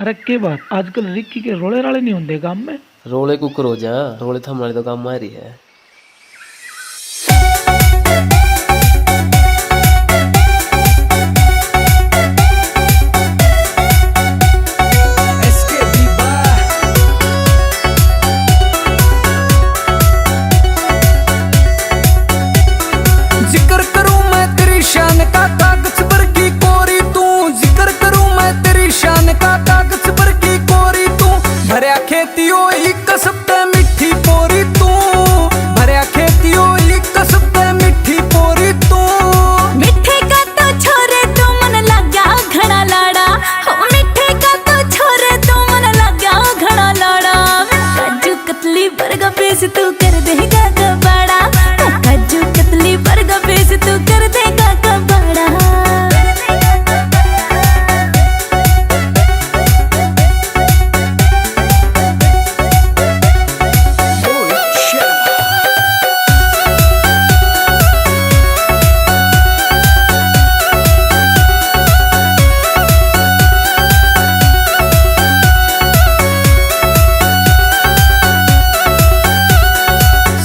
अरे के बात आजकल रिक्की के रोले राले नहीं होंगे काम में। रोले कुकर हो जा, रोले तो हमारे तो काम आ रही है। जिक्र करूं मैं तेरी शान का कागज पर की कोरी तू, जिक्र करूं मैं तेरी शान का कागज पर की कोरी तू। भरया खेतियो ही कसबते मिठी पोरी तू, भरया खेतियो ही कसबते मिठी पोरी तू। मिठे का तो छोरे तू मन लग गया घड़ा लाड़ा, हो मिठे का तो छोरे तू मन लग गया घड़ा लाड़ा। काजू कतली बर्गा पीस तू कर देगा कबाड़ा, काजू कतली बर्गा पीस तू कर देगा कबाड़ा।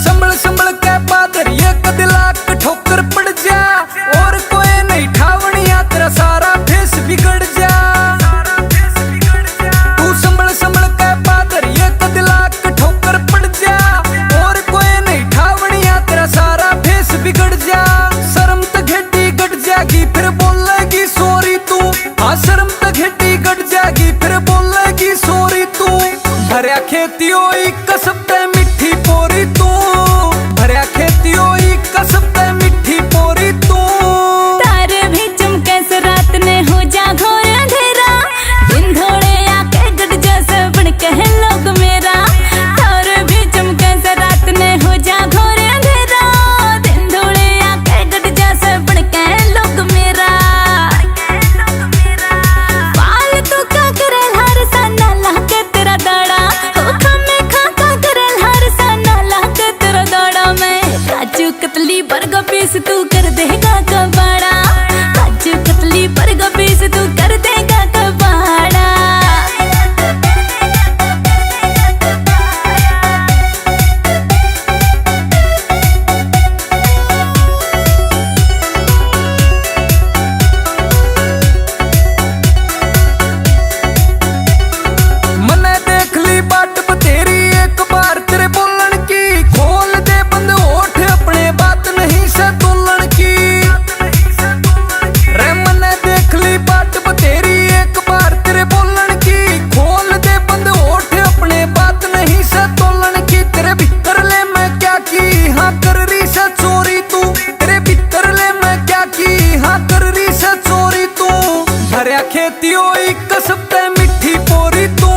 संभल संभल के पादर ये कदलाक ठोकर पड़ जा, और कोई नहीं ठावनिया तेरा सारा फेस बिगड़ जा। तू संभल संभल के पादर ये कदलाक ठोकर पड़ जा, और कोई नहीं ठावनिया तेरा सारा फेस बिगड़ जा। शर्म तो घेटी गट जागी फिर बोलेगी सॉरी तू, हाँ शर्म तो घेटी गट जागी फिर बोलेगी सॉरी तू। भरया खेतियो ही कसबते मिठी पोरी तू, भरया खेतियो ही कसबते मिठी पोरी तू। तारे भी चमके से रात ने हो जा घोर अंधेरा, दिन थोड़े आके गट जैसे बन कहे लोग मेरा। तारे भी चमके से रात ने हो जा घोर अंधेरा, दिन थोड़े आके गट जैसे बन कहे लोग मेरा। फालतू का करे हर साना लाके तेरा दाड़ा, हो खमे खा करे हर साना लाके तेरा दाड़ा। मैं काजू कतली बर्गा पीस तू कर देगा कबाड़ा, काजू कतली बर्गा पीस तू कर देगा कबाड़ा। मने देख ली बाट बतेरी एक बार तेरे बोलन की, खोल दे बंद होठ अपने बात नहीं से तोलन की। रे मने देख ली बाट बतेरी एक बार तेरे बोलन की, खोल दे बंद होठ अपने बात नहीं से तोलन की। तेरे भीतर ले मैं क्या की हाँ कर रही से चोरी तू, तेरे भीतर ले मैं क्या की हाँ कर रही से चोरी तू। भरया खेतियो ही कसबते मिठी पोरी तू,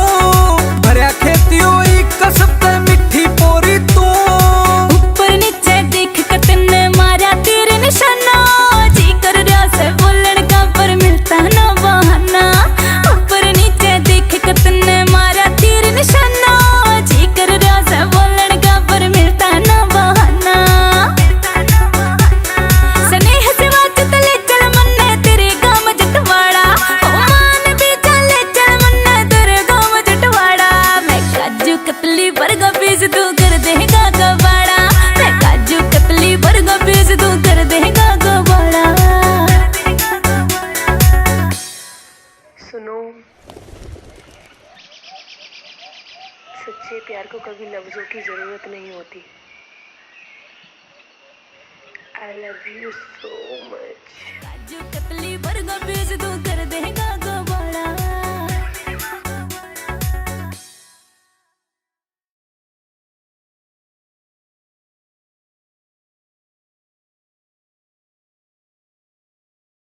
भरया खेतियो ही कसबते मिठी पोरी तू। ऊपर नीचे देख के तन्ने मारा तेरे निशाना, जी कर रहा से बोलन का पर मिलता ना बहाना। ऊपर नीचे देख के तन्ने मारा तेरे निशाना, जी कर रहा से बोलन का पर मिलता ना बहाना। स्नेह से बात तले चल मन्ने तेरे गांव जटवाड़ा, ओ मान भी चले चल मन्ने तेरे गांव जटवाड़ा। मैं काजू कतली बर्गा पीस तू कर देगा कबाड़ा, मैं काजू कतली बर्गा पीस तू कर देगा कबाड़ा। सुनो, सच्चे प्यार को कभी लफ्जों की जरूरत नहीं होती। I love you so much. Kaju katli Barga piece तू कर देगा कबाड़ा।